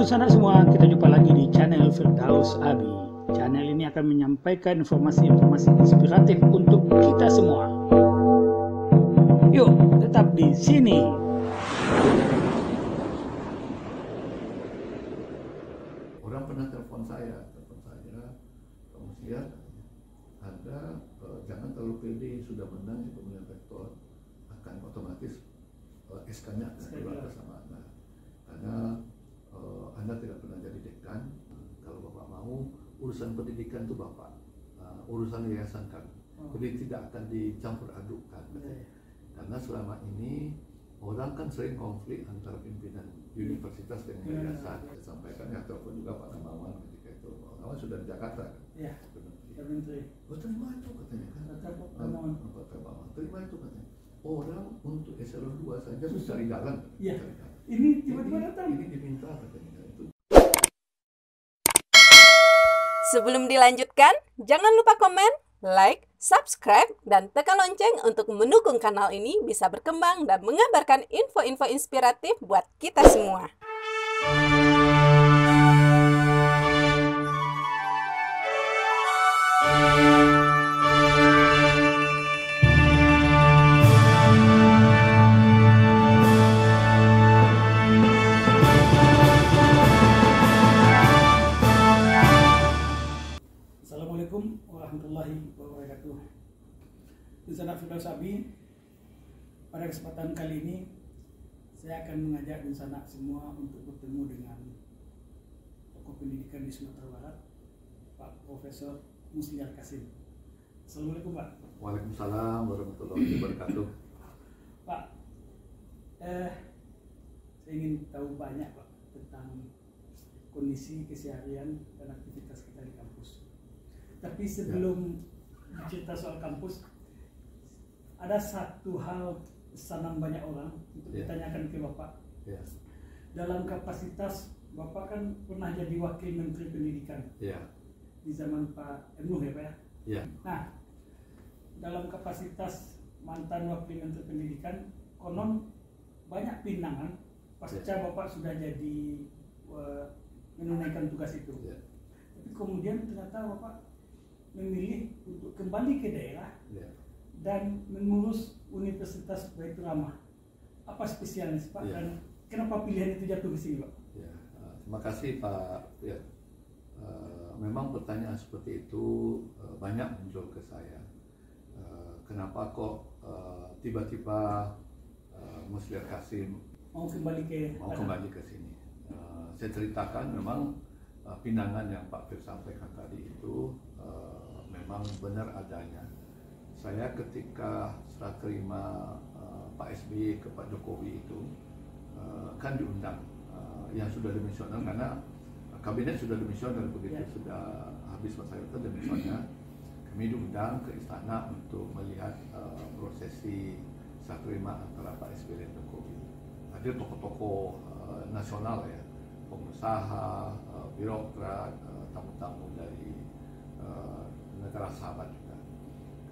Halo sanak semua, kita jumpa lagi di channel Firdaus Abi. Channel ini akan menyampaikan informasi-informasi inspiratif untuk kita semua. Yuk, tetap di sini. Orang pernah telepon saya, kamu lihat Anda jangan terlalu pede, sudah menang di pemilihan rektor, akan otomatis SK-nya akan keluar bersama Anda. Karena Anda tidak pernah jadi dekan. Kalau Bapak mau, urusan pendidikan itu Bapak, urusan yayasan kan. Jadi tidak akan dicampur adukkan. Karena selama ini orang kan sering konflik antara pimpinan universitas dengan yayasan. Saya sampaikan ya, telepon juga Pak Namawan ketika itu. Pak Namawan sudah di Jakarta kan? Iya. Oh, terima itu katanya kan? Pak Namawan terima itu katanya. Orang untuk eselon 2 saja susah cari jalan. Iya. Ini tiba-tiba datang. Ini diminta katanya. Sebelum dilanjutkan, jangan lupa komen, like, subscribe, dan tekan lonceng untuk mendukung kanal ini bisa berkembang dan mengabarkan info-info inspiratif buat kita semua. Assalamualaikum warahmatullahi wabarakatuh. Sanak Firdaus Abi, pada kesempatan kali ini saya akan mengajak sanak semua untuk bertemu dengan tokoh pendidikan di Sumatera Barat, Pak Profesor Musliar Kasim. Assalamualaikum Pak. Waalaikumsalam warahmatullahi wabarakatuh. Pak, saya ingin tahu banyak Pak tentang kondisi keseharian dan aktivitas kita di kampus. Tapi sebelum cerita soal kampus, ada satu hal pesanan banyak orang untuk ditanyakan ke Bapak. Dalam kapasitas Bapak kan pernah jadi Wakil Menteri Pendidikan di zaman Pak Nuh ya Pak ya? Nah, dalam kapasitas mantan Wakil Menteri Pendidikan, konon banyak pinangan pasca Bapak sudah jadi menunaikan tugas itu. Tapi kemudian ternyata Bapak memilih untuk kembali ke daerah dan mengurus Universitas Baitur Rahmah. Apa spesialnya Pak? Dan kenapa pilihan itu jatuh ke sini Pak? Terima kasih Pak. Memang pertanyaan seperti itu banyak muncul ke saya. Kenapa kok tiba-tiba Musliar Kasim mau kembali ke sini? Saya ceritakan memang pinangan yang Pak Fir sampaikan tadi itu memang benar adanya. Saya ketika serah terima Pak SBY ke Pak Jokowi itu kan diundang yang sudah demisioner, karena kabinet sudah demisioner begitu sudah habis masa itu demisioner. Kami diundang ke istana untuk melihat prosesi serah terima antara Pak SBY dan Jokowi. Hadir tokoh-tokoh nasional ya, pengusaha, birokrat, tamu-tamu dari negara sahabat juga.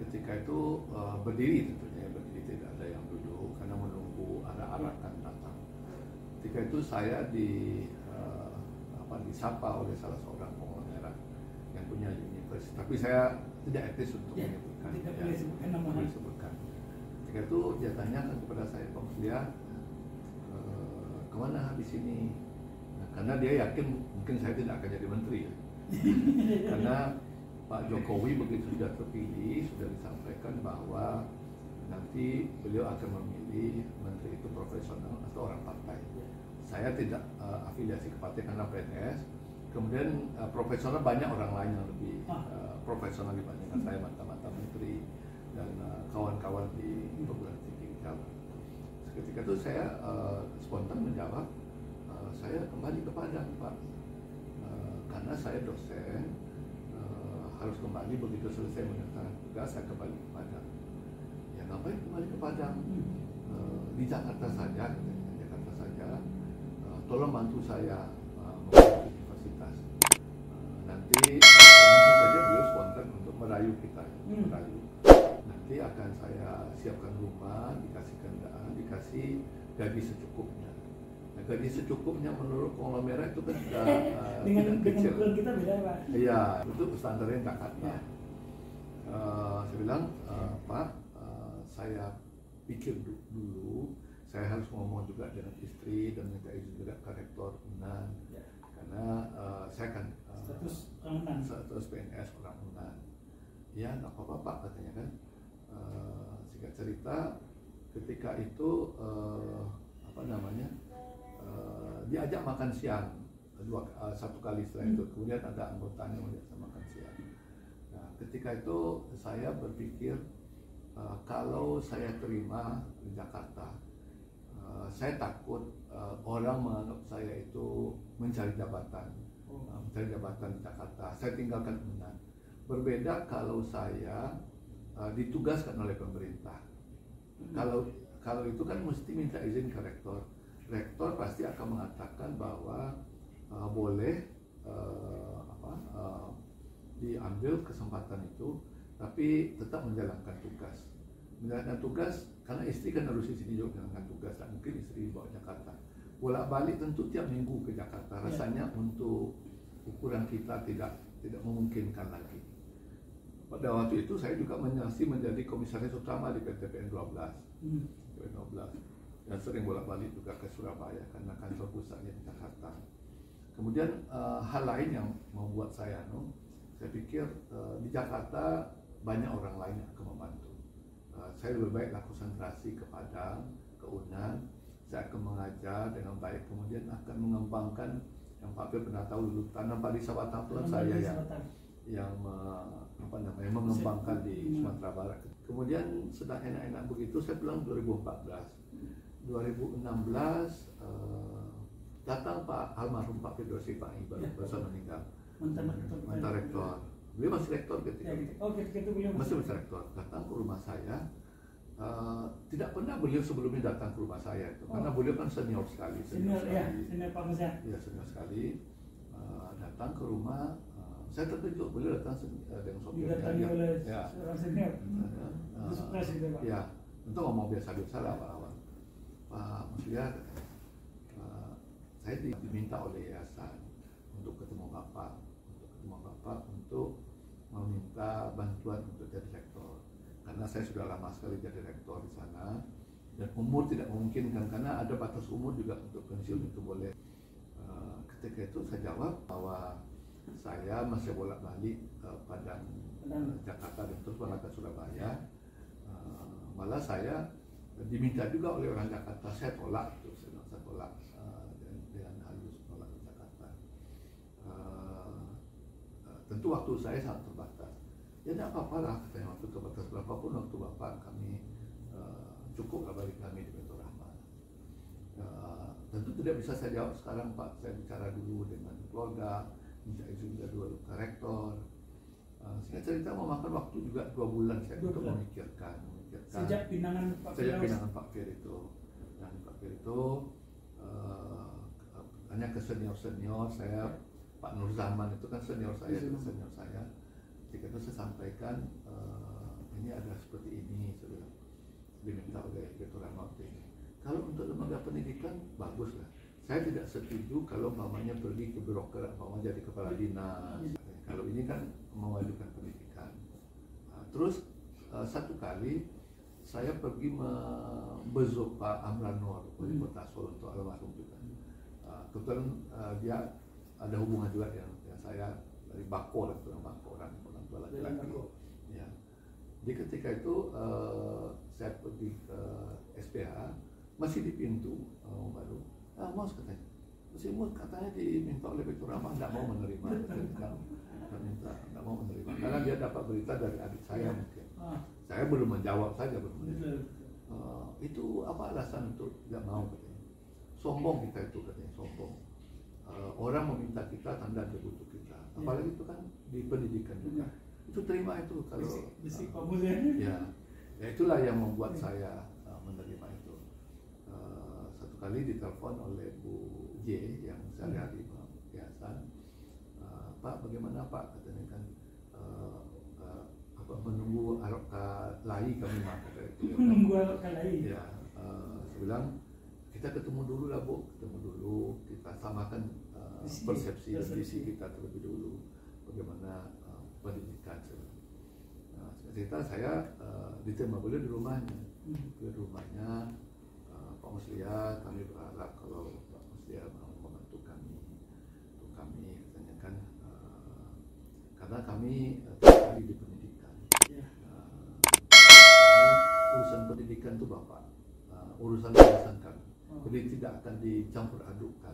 Ketika itu berdiri tentunya, berdiri, tidak ada yang duduk karena menunggu arak-arakan datang. Ketika itu saya disapa oleh salah seorang konglomerat yang punya universitas, tapi saya tidak etis untuk menyebutkan. Tidak boleh disebutkan. Ketika itu dia tanyakan kepada saya, Pak Musliar, kemana habis ini? Karena dia yakin mungkin saya tidak akan jadi menteri ya. Karena Pak Jokowi begitu sudah terpilih, sudah disampaikan bahwa nanti beliau akan memilih menteri itu profesional atau orang partai. Saya tidak afiliasi ke partai karena PNS. Kemudian profesional banyak orang lain yang lebih profesional dibandingkan saya, mantan-mantan menteri dan kawan-kawan di perguruan tinggi Jawa. Ketika itu saya spontan menjawab, saya kembali ke Padang Pak, karena saya dosen, harus kembali begitu selesai menyelesaikan tugas, saya kembali ke Padang. Ya ngapain kembali ke Padang? Di Jakarta saja, tolong bantu saya mengurus universitas. Nanti langsung saja beliau spontan untuk merayu kita, Nanti akan saya siapkan rumah, dikasih kendaan, dikasih gaji secukupnya. gaji secukupnya menurut konglomerat itu kan sudah dengan kecil. ukuran kita beda Pak. Iya, itu standarnya Jakarta. Ya. Saya bilang, Pak, saya pikir dulu, saya harus ngomong juga dengan istri dan minta izin juga ke rektor UNAN, Ya. karena saya kan Status orang UNAN. status PNS orang UNAN. Ya nggak apa-apa Pak, katanya kan. Singkat cerita, ketika itu apa namanya, diajak makan siang satu kali setelah itu, kemudian ada anggotanya diajak makan siang. Nah, ketika itu saya berpikir, kalau saya terima di Jakarta, saya takut orang menganggap saya itu mencari jabatan, mencari jabatan di Jakarta. Saya tinggalkan UNAN. Berbeda kalau saya ditugaskan oleh pemerintah. Kalau itu kan mesti minta izin ke rektor. Rektor pasti akan mengatakan bahwa boleh diambil kesempatan itu, tapi tetap menjalankan tugas. Menjalankan tugas karena istri kan harus di sini juga menjalankan tugas. Tak mungkin istri dibawa Jakarta. Bolak-balik tentu tiap minggu ke Jakarta. Rasanya untuk ukuran kita tidak memungkinkan lagi. Pada waktu itu saya juga masih menjadi komisaris utama di PT PN 12. PN 12. Dan sering bolak-balik juga ke Surabaya karena kantor pusatnya di Jakarta. Kemudian hal lain yang membuat saya pikir di Jakarta banyak orang lain yang akan membantu. Saya lebih baiklah konsentrasi ke Padang, ke UNAN. Saya akan mengajar dengan baik, kemudian akan mengembangkan yang Pak Fir pernah tahu dulu tanam padi Sabatang itu saya yang mengembangkan di Sumatera Barat. Kemudian sedang enak-enak begitu saya pulang 2014. 2016 datang Pak almarhum Pak Firdaus Pak Iqbal baru meninggal. Mantan rektor. Beliau masih rektor ketika itu. Ketika itu beliau masih rektor. Datang ke rumah saya. Tidak pernah beliau sebelumnya datang ke rumah saya itu, karena beliau kan senior sekali. Senior Pak Musa. Ya, senior sekali. Datang ke rumah. Saya terkejut beliau datang dengan sopirnya. Didatangi oleh seorang senior. Surprise gitu Pak. Ya, untuk ngomong biasa-biasa lah awal-awal. Pak Musliar, saya diminta oleh yayasan untuk ketemu Bapak, untuk meminta bantuan untuk jadi rektor. Karena saya sudah lama sekali jadi rektor di sana dan umur tidak memungkinkan karena ada batas umur juga untuk pensiun itu boleh. Ketika itu saya jawab bahwa saya masih bolak-balik Padang, Jakarta dan terus balik ke Surabaya. Malah saya diminta juga oleh orang Jakarta, saya tolak itu, saya tolak dengan halus tolak ke Jakarta. Tentu waktu saya sangat terbatas. Ya tidak apa-apa lah, katanya waktu terbatas berapapun waktu Bapak kami cukup lah bagi kami di Betul Rahman. Tentu tidak bisa saya jawab sekarang Pak, saya bicara dulu dengan keluarga, minta izin juga dulu ke rektor. Singkat cerita memakan waktu juga 2 bulan saya untuk memikirkan. Sejak pinangan Pak Fir itu. Dan Pak Fir itu hanya ke senior saya, Pak Nur Zaman itu kan senior saya. Ketika itu saya sampaikan ini ada seperti ini, sudah diminta oleh Ketua Ramad ini. Kalau untuk lembaga pendidikan bagus lah. Saya tidak setuju kalau umpamanya pergi ke birokrat, umpamanya jadi kepala dinas. Kalau ini kan memajukan pendidikan. Terus satu kali saya pergi membesuk Pak Amran Nur, wali kota Solo untuk almarhum juga. Kebetulan dia ada hubungan juga yang saya dari Bako, orang tua laki-laki. Ya. Jadi ketika itu saya pergi ke SPH, masih di pintu baru. Mus katanya, Mus katanya diminta oleh Ketua Ramah tidak mau menerima, tidak mau menerima, karena dia dapat berita dari adik saya mungkin. Saya belum menjawab saja itu apa alasan untuk tidak mau katanya? Sombong kita itu katanya, sombong. Orang meminta kita tanda dia butuh kita, apalagi itu kan di pendidikan juga. Itu terima itu kalau. Ya, itulah yang membuat saya menerima itu. Satu kali ditelepon oleh Bu J yang sehari-hari yayasan, Pak bagaimana Pak, katanya kan menunggu Aroka Lai kami kata itu. Menunggu Aroka Lai. Ya, saya bilang kita ketemu dulu lah Bu, ketemu dulu, kita samakan persepsi dan visi kita terlebih dulu, bagaimana pendidikan. Nah, cerita saya diterima beliau di rumahnya, Pak Muslia, kami berharap kalau Pak Muslia mau membantu kami, katanya kan, karena kami terkali di pendidikan. Urusan pendidikan itu Bapak, urusan kami. Jadi tidak akan dicampur adukkan.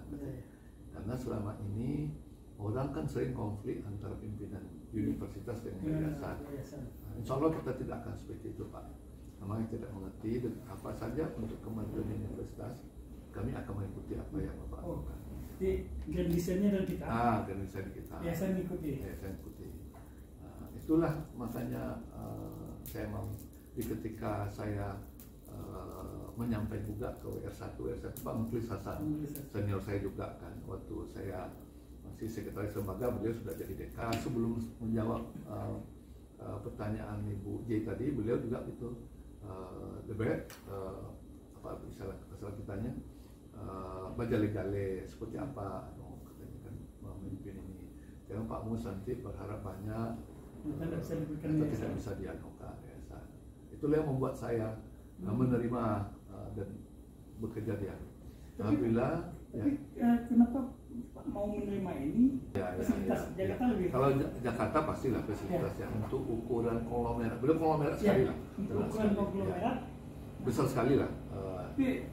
Karena selama ini orang kan sering konflik antara pimpinan universitas dengan yayasan. Insya Allah kita tidak akan seperti itu Pak. Memang tidak mengerti dan apa saja untuk kemajuan universitas, kami akan mengikuti apa yang Bapak lakukan. Jadi grand desainnya dari kita. Grand desain kita. Yayasan ikuti. Itulah makanya saya mau ketika saya menyampaikan juga ke R1 Pak Mukhlis Hasan, senior saya juga kan, waktu saya masih sekretaris lembaga, beliau sudah jadi dekan. Sebelum menjawab pertanyaan Ibu J tadi, beliau juga itu debat apa misalnya kitanya bajale-gale seperti apa, katanya kan memimpin ini. Jangan Pak Mus nanti berharap banyak, tidak bisa dianukan yayasan. Itulah yang membuat saya menerima dan bekerja dia. Alhamdulillah. Kenapa Pak mau menerima ini? Fasilitas Jakarta lebih. Kalau Jakarta pastilah fasilitasnya untuk ukuran konglomerat. Beliau konglomerat sekali lah. Untuk ukuran konglomerat besar sekali lah. Tapi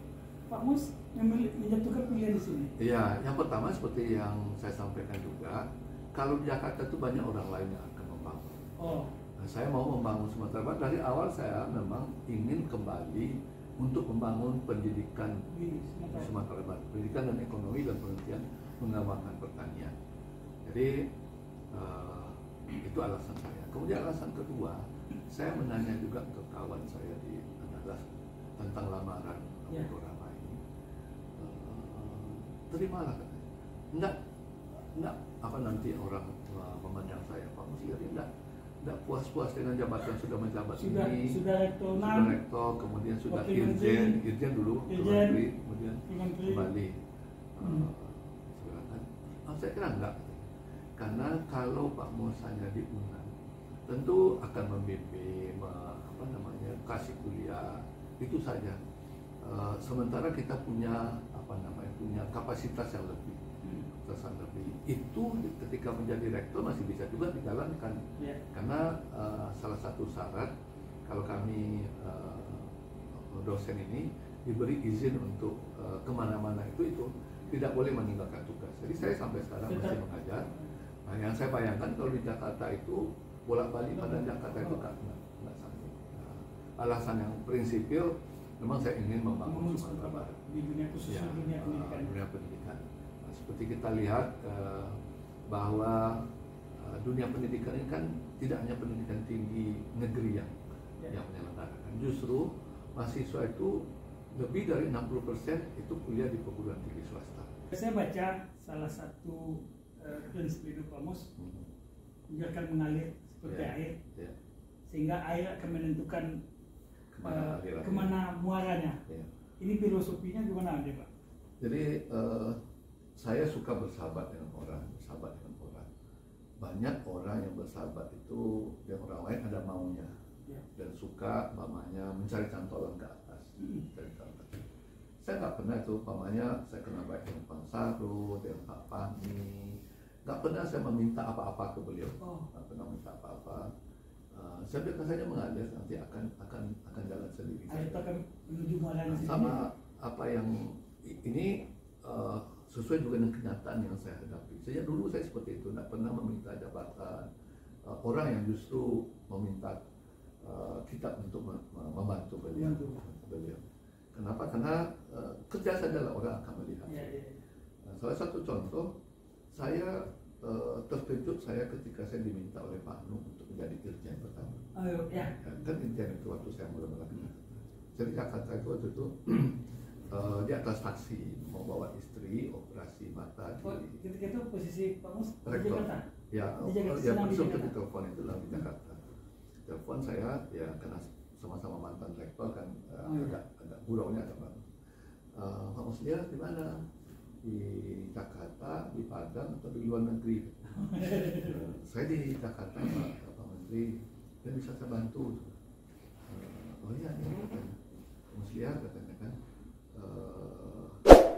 Pak Mus menjatuhkan pilihan di sini. Iya, yang pertama seperti yang saya sampaikan juga, kalau di Jakarta itu banyak orang lain yang akan membangun. Nah, saya mau membangun Sumatera Barat. Dari awal saya memang ingin kembali untuk membangun pendidikan di Sumatera Barat, pendidikan dan ekonomi dan penelitian mengembangkan pertanian. Jadi itu alasan saya. Kemudian alasan kedua, saya menanya juga ke kawan saya di Andalas tentang lamaran Abu Rama ini. Terimalah katanya. Enggak apa nanti orang memandang saya Pak Muslia, tidak puas-puas dengan jabatan sudah menjabat ini, sudah rektor, kemudian sudah irjen dulu, menteri, kemudian kembali. Silakan. Saya kira enggak, karena kalau Pak Mus hanya di UNAN, tentu akan membimbing, kasih kuliah itu saja. Sementara kita punya punya kapasitas yang lebih. Itu ketika menjadi rektor masih bisa juga dijalankan, karena salah satu syarat kalau kami dosen ini diberi izin untuk kemana-mana itu tidak boleh meninggalkan tugas. Jadi saya sampai sekarang masih mengajar. Nah, yang saya bayangkan kalau di Jakarta itu bolak-balik pada Jakarta itu nggak sanggup. Alasan yang prinsipil memang saya ingin membangun Sumatera Barat di dunia khusus dunia pendidikan. Seperti kita lihat bahwa dunia pendidikan ini kan tidak hanya pendidikan tinggi negeri yang menyelenggarakan, justru mahasiswa itu lebih dari 60% itu kuliah di perguruan tinggi swasta. Saya baca salah satu prinsip hidup Pak Mus, biarkan mengalir seperti air, sehingga air akan menentukan kemana muaranya. Ini filosofinya gimana Pak? Jadi saya suka bersahabat dengan orang. Banyak orang yang bersahabat itu yang orang lain ada maunya dan suka mencari cantolan ke atas. Saya nggak pernah itu, saya kenal baik dengan Pak Saru, dengan Pak Fahmi. Nggak pernah saya meminta apa-apa ke beliau. Nggak pernah minta apa-apa. Saya biarkan saja mengalir, nanti akan jalan sendiri. Akan menuju muaranya sendiri. Sama apa yang ini sesuai juga dengan kenyataan yang saya hadapi. Sejak dulu saya seperti itu, tidak pernah meminta jabatan. Orang yang justru meminta kita untuk membantu beliau. Kenapa? Karena kerja sajalah orang akan melihat. Salah satu contoh, saya terkejut ketika saya diminta oleh Pak Nu untuk menjadi irjen pertama. Kan irjen itu waktu saya mulai melakukan. Jadi Jakarta itu waktu itu di atas taksi mau bawa istri operasi mata di ketika itu posisi Pak Mus di Jakarta. Besok telepon itu di Jakarta. Telepon saya karena sama-sama mantan rektor kan, agak guraunya agak bagus. Pak Pak Musliar di mana? Di Jakarta, di Padang, atau di luar negeri? Saya di Jakarta, Pak Menteri. Dan bisa saya bantu. Oh iya, ini kan Musliar katanya kan.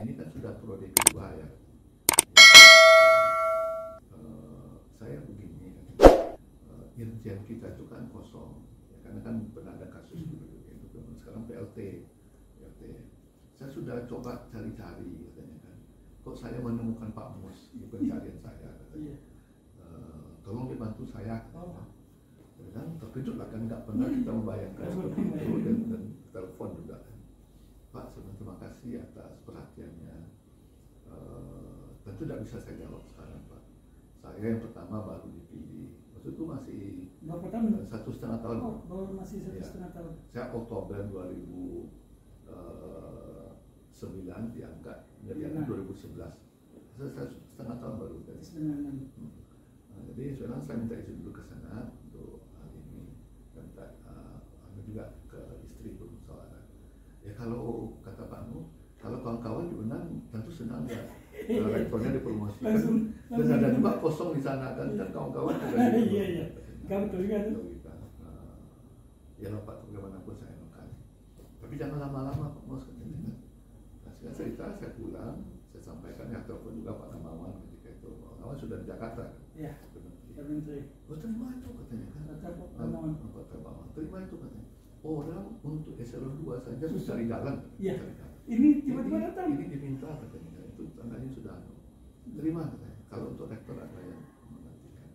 Ini kan sudah periode kedua ya. Saya begini, irjen kita itu kan kosong, ya, karena kan pernah ada kasus gitu. Sekarang PLT. Saya sudah coba cari-cari katanya kan. Kok saya menemukan Pak Mus di pencarian saya katanya. Tolong dibantu saya. Dan terkejut lah kan, nggak pernah kita membayangkan seperti itu, dan telepon juga kan. Pak, terima kasih atas perhatiannya. Tentu tidak bisa saya jawab sekarang, Pak. Saya yang pertama baru dipilih. Waktu itu masih berapa tahun? 1,5 tahun. Oh, baru masih 1,5 tahun. Saya Oktober 2009 diangkat menjadi 2011. Saya 1,5 tahun baru dari. Jadi sekarang saya minta izin dulu ke sana untuk hal ini, dan minta juga ke istri bermusyawarah. Ya kalau kata Pak Nu, kalau kawan-kawan diundang tentu senang ya. Rektornya dipromosikan dan ada juga kosong di sana kan, dan kawan-kawan ada di iya. Kamu betul kan? Ya lah Pak, bagaimanapun saya makan. Tapi jangan lama-lama Pak Mus katanya. Nah, saya cerita, saya pulang, saya sampaikan, ya telepon juga Pak Namawan ketika itu. Pak Namawan sudah di Jakarta. Iya. Pak Menteri. Oh, terima itu katanya kan. Pak Namawan terima itu katanya. Orang untuk eselon 2 saja susah cari jalan. Iya. Ini tiba-tiba datang. Ini diminta katanya. Itu tandanya sudah terima katanya. Kalau untuk rektor ada yang menantikan.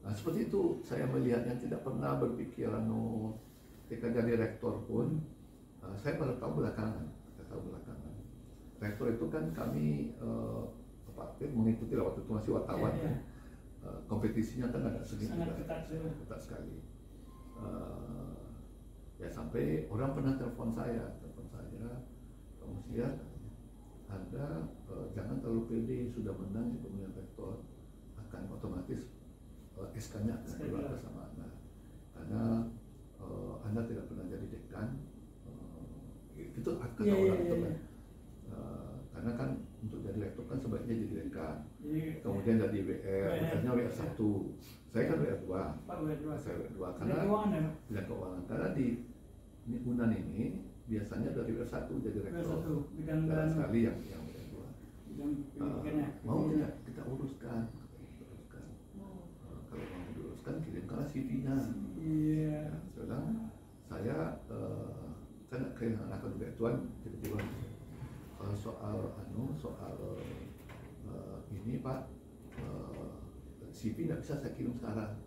Nah seperti itu saya melihatnya, tidak pernah berpikiran ketika jadi rektor pun. Saya baru tahu belakangan. Rektor itu kan kami mengikuti waktu itu masih wartawan kan. Kompetisinya kan agak sedikit ketat sekali. Ya sampai orang pernah telepon saya, Pak Musliar, Anda jangan terlalu pede, sudah menang di pemilihan rektor, akan otomatis SK-nya akan keluar bersama Anda, karena Anda tidak pernah jadi dekan, itu kata orang itu kan. Karena kan untuk jadi rektor kan sebaiknya jadi dekan, kemudian jadi WR, akhirnya WR1, saya kan WR2, saya WR2 karena bidang keuangan, karena di Unan ini biasanya dari WR1 jadi rektor, dan sekali yang WR2. Mau tidak kita uruskan, kalau mau diuruskan kirimkanlah CV-nya. Sekarang saya nak kehilangan akal juga tuan, tiba-tiba soal ini Pak, CV tidak bisa saya kirim sekarang.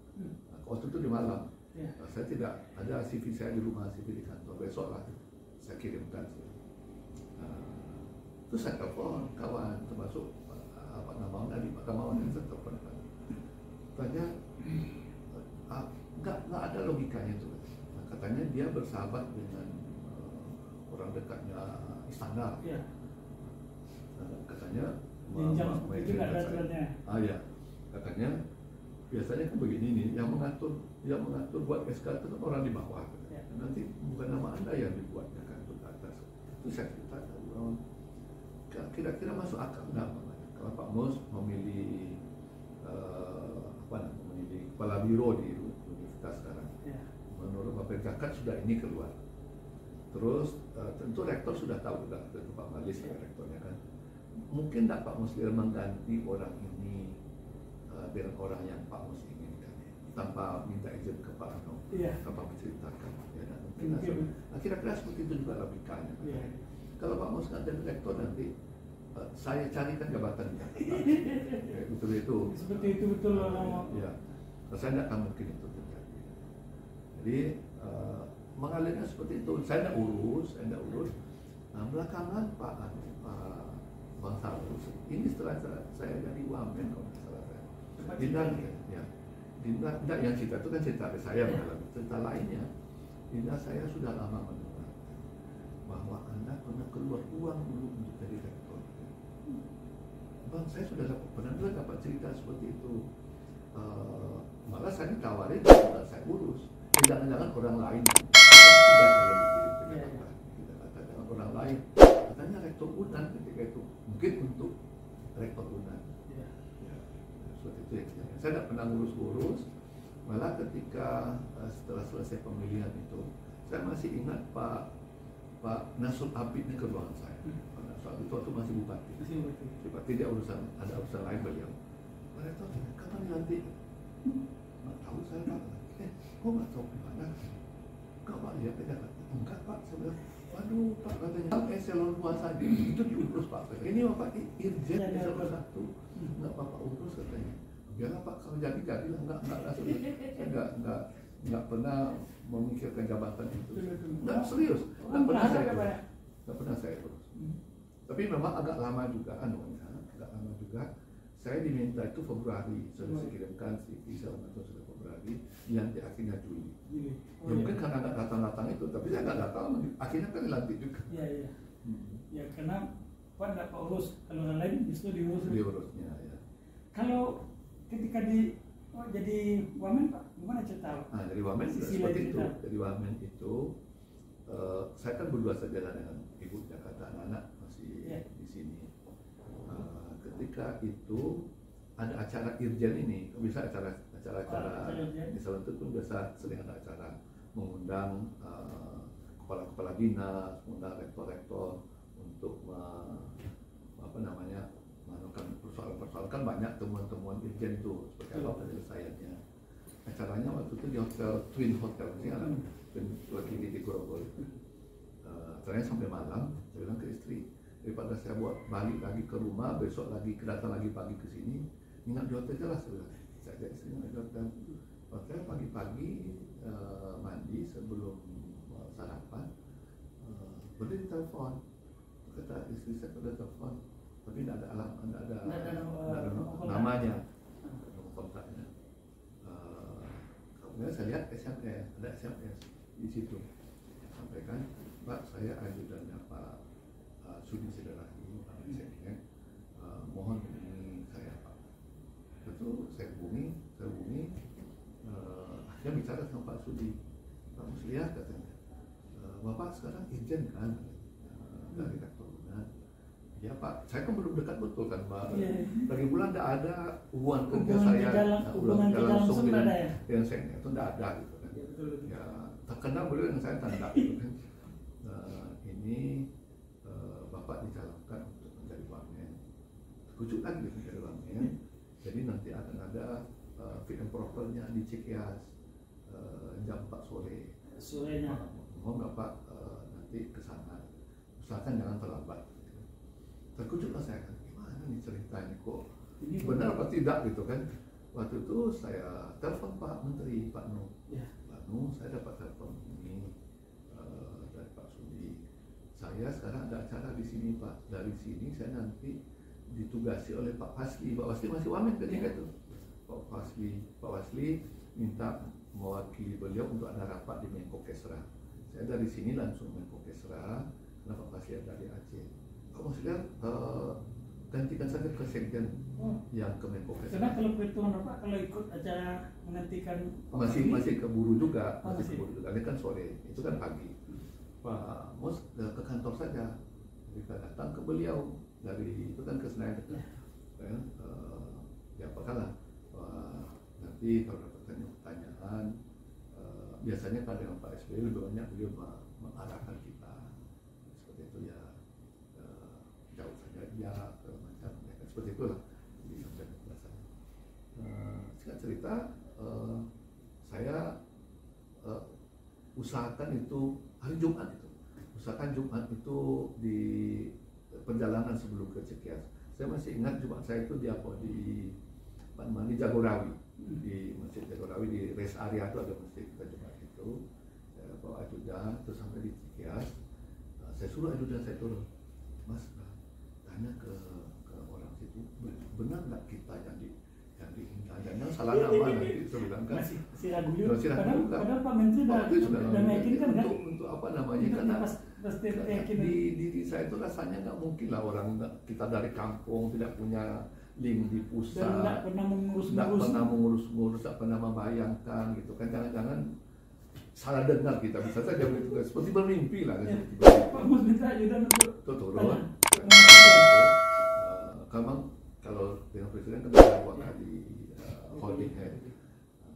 Waktu itu di malam, saya tidak ada CV saya di rumah, CV di kantor. Besok lah saya kirimkan. Terus saya telepon kawan, termasuk Pak Namawan, Pak Namawan yang saya telepon. Tanya, nggak ada logikanya itu. Katanya dia bersahabat dengan orang dekatnya istana. Katanya ya, katanya biasanya kan begini nih, yang mengatur buat SK itu kan orang di bawah. Nanti bukan nama Anda yang dibuatnya kan untuk atas. Itu saya cerita, kira-kira masuk akal nggak kalau Pak Mus memilih memilih kepala biro di universitas sekarang. Menurut Bapak Zakat sudah ini keluar. Terus tentu rektor sudah tahu juga, tentu Pak Malis rektornya kan. Mungkin tidak Pak Musliar mengganti orang ini dengan orang yang Pak Mus inginkan, tanpa minta izin ke Pak Ano, tanpa menceritakan. Kira-kira seperti itu juga logikanya. Kalau Pak Mus nggak jadi rektor nanti, saya carikan jabatannya. Betul itu. Seperti itu betul. Ya, saya tidak akan mungkin itu terjadi. Jadi mengalirnya seperti itu. Saya tidak urus. Nah, belakangan Pak Bang Salus, ini setelah saya jadi wamen kalau tidak salah saya. Dinda yang cerita itu kan cerita dari saya mengalami. Cerita lainnya, Dinda saya sudah lama mendengar bahwa Anda pernah keluar uang dulu untuk jadi rektor. Bang, saya sudah pernah dapat cerita seperti itu. Malah saya ditawarin, sudah saya urus. Jangan-jangan orang lain. Tidak kalau dikirim ke Jakarta. Kita kata jangan orang lain. Katanya rektor Unan mungkin untuk rektor UNAN. Ya. Ya, seperti itu ya. Saya tidak pernah ngurus-ngurus, malah ketika setelah selesai pemilihan itu, saya masih ingat Pak Nasrul Abid ini ke ruangan saya. Pak Nasrul Abid itu waktu masih bupati. Bupati dia ada urusan lain beliau. Pak Rektor, kapan dilantik? Nggak tahu saya Pak. Kok nggak tahu gimana? Kau Pak lihat aja. Enggak Pak, saya bilang, waduh Pak katanya eselon 2 saja itu diurus Pak. Ini Bapak Irjen eselon 1, nggak Bapak urus katanya. Biarlah Pak, kalau jadilah nggak langsung. Saya nggak pernah memikirkan jabatan itu. Nggak serius, nggak pernah saya urus. Tapi memang agak lama juga saya diminta itu Februari, sudah saya kirimkan CV segala macam sudah Februari, yang akhirnya Juli. Mungkin karena nggak datang itu, tapi saya nggak datang, akhirnya kan dilantik juga. Iya. Ya karena Pak nggak urus, kalau orang lain justru diurus. Diurusnya ya. Kalau ketika jadi wamen Pak, gimana cerita? Nah, dari wamen seperti itu. Dari wamen itu, saya kan berdua saja dengan ibu Jakarta, anak-anak masih di sini. Ketika itu ada acara Irjen ini, bisa acara di salon itu pun biasa sering ada acara mengundang kepala-kepala dinas, mengundang rektor-rektor untuk melakukan persoalan-persoalan. Kan banyak temuan-temuan Irjen itu seperti apa penyelesaiannya. Acaranya waktu itu di hotel Twin Hotel, lagi di Grogol. Acaranya sampai malam, saya bilang ke istri, daripada saya balik lagi ke rumah, besok lagi datang lagi pagi ke sini, ingat di hotel jelas saya bilang. Saya ajak istri di hotel pagi-pagi mandi sebelum sarapan, boleh ditelepon. Kata istri saya sudah telepon, tapi tidak ada namanya, nomor kontaknya. Kemudian saya lihat SMS, ada SMS di situ, sampaikan, Pak saya ajudannya Pak Sudi Sederhani, mohon hubungi saya Pak. Itu saya hubungi, akhirnya bicara sama Pak Sudi. Pak Musliah katanya, Bapak sekarang Irjen kan dari rektor UNAN. Ya Pak, saya kan belum dekat betul kan Pak. Lagi bulan tidak ada hubungan kerja saya, hubungan langsung dengan saya itu tidak ada gitu kan. Ya terkenal beliau yang saya tanda gitu kan. Ini Bapak dicalonkan untuk menjadi wamen, rujuk lagi menjadi wamen. Jadi nanti akan ada fit and propernya di Cikeas jam 4 sorenya. Mohon Bapak nanti ke sana, usahakan jangan terlambat. Terkejutlah saya kan, gimana nih ceritanya kok ini benar apa tidak gitu kan. Waktu itu saya telepon Pak Menteri, Pak Nuh. Pak Nuh, saya dapat telepon ini dari Pak Sudi. Saya sekarang ada acara di sini Pak. Dari sini saya nanti ditugasi oleh Pak Fasli. Pak Fasli masih wamen ketika itu. Pak Fasli minta mewakili beliau untuk ada rapat di Menko Kesra. Saya dari sini langsung Menko Kesra, karena Pak Fasli dari Aceh. Kok maksudnya gantikan saja ke Sekjen yang ke Menko Kesra. Karena kalau perhitungan Bapak kalau ikut acara menggantikan masih keburu juga, Ini kan sore, itu kan pagi. Pak Mus ke kantor saja, kita datang ke beliau dari itu kan ke Senayan dekat. Ya apakah nanti kalau dapat pertanyaan, biasanya kan dengan Pak SBY lebih banyak beliau mengarahkan kita seperti itu ya, jauh saja dia macam seperti itulah disampaikan kepada saya. Singkat cerita, saya usahakan itu hari Jumat itu di perjalanan sebelum ke Cikeas. Saya masih ingat Jumat saya itu di Jagorawi, di Masjid Jagorawi di rest area itu ada masjid kita Jumat itu. Saya bawa ajudan terus sampai di Cikeas. Saya suruh ajudan saya turun, Mas tanya ke orang situ, benar nggak kita yang jangan salah nama nanti sebilang kan masih ragu juga. Padahal Pak Menteri sudah meyakinkan kan untuk apa namanya, karena di diri saya itu rasanya nggak mungkin lah orang kita dari kampung tidak punya link di pusat, dan nggak pernah mengurus, nggak pernah membayangkan gitu kan, jangan salah dengar kita bisa saja begitu, seperti bermimpi lah kan. Pak Mus minta ajudan untuk turun. kalau dengan presiden kan ada 2 kali holding head.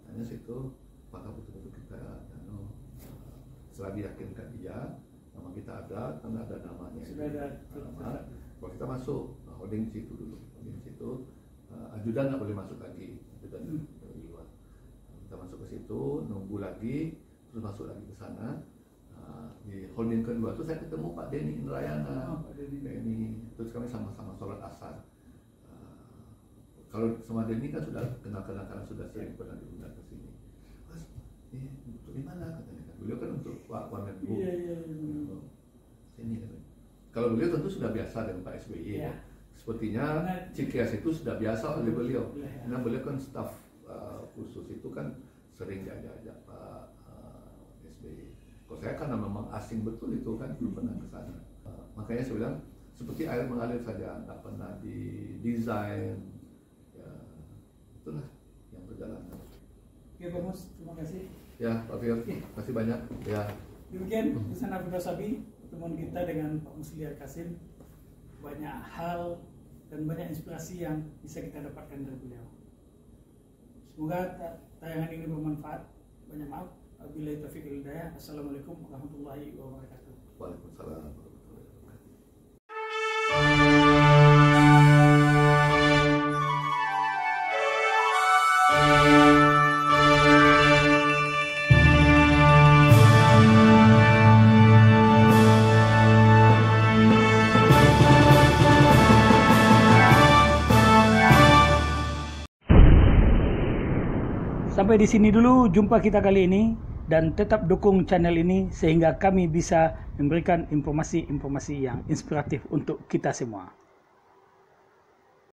Tanya situ apakah betul-betul kita setelah diyakinkan dia, nama kita ada, kan ada namanya. Sudah ada. Kalau kita masuk holding situ dulu, holding situ ajudan nggak boleh masuk lagi, ajudan dari luar. Kita masuk ke situ, nunggu lagi, terus masuk lagi ke sana. Di holding kedua tuh saya ketemu Pak Denny Indrayana. Pak Denny. Denny, terus kami sama-sama sholat asar. Kalau sama Denny kan sudah kenal-kenal karena sudah sering pernah diundang ke sini. Mas, untuk di mana katanya? Beliau kan untuk Pak Wamenbu. Iya. Sini kan. Kalau beliau tentu sudah biasa dengan Pak SBY. Iya. Sepertinya Cikias itu sudah biasa oleh beliau. Iya. Karena beliau kan staf khusus itu kan sering diajak Pak SBY. Kalau saya karena memang asing betul itu kan belum pernah ke sana. Makanya saya bilang seperti air mengalir saja, nggak pernah didesain. Ya, itulah yang berjalan. Oke Pak Mus, terima kasih. Ya Pak Fir, terima kasih banyak. Ya. Demikian pesan Abdul Sabi, pertemuan kita dengan Pak Musliar Kasim. Banyak hal dan banyak inspirasi yang bisa kita dapatkan dari beliau. Semoga tayangan ini bermanfaat. Banyak maaf. Wabillahi taufiq wal hidayah. Assalamualaikum warahmatullahi wabarakatuh. Waalaikumsalam warahmatullahi wabarakatuh. Sampai di sini dulu jumpa kita kali ini, dan tetap dukung channel ini sehingga kami bisa memberikan informasi-informasi yang inspiratif untuk kita semua.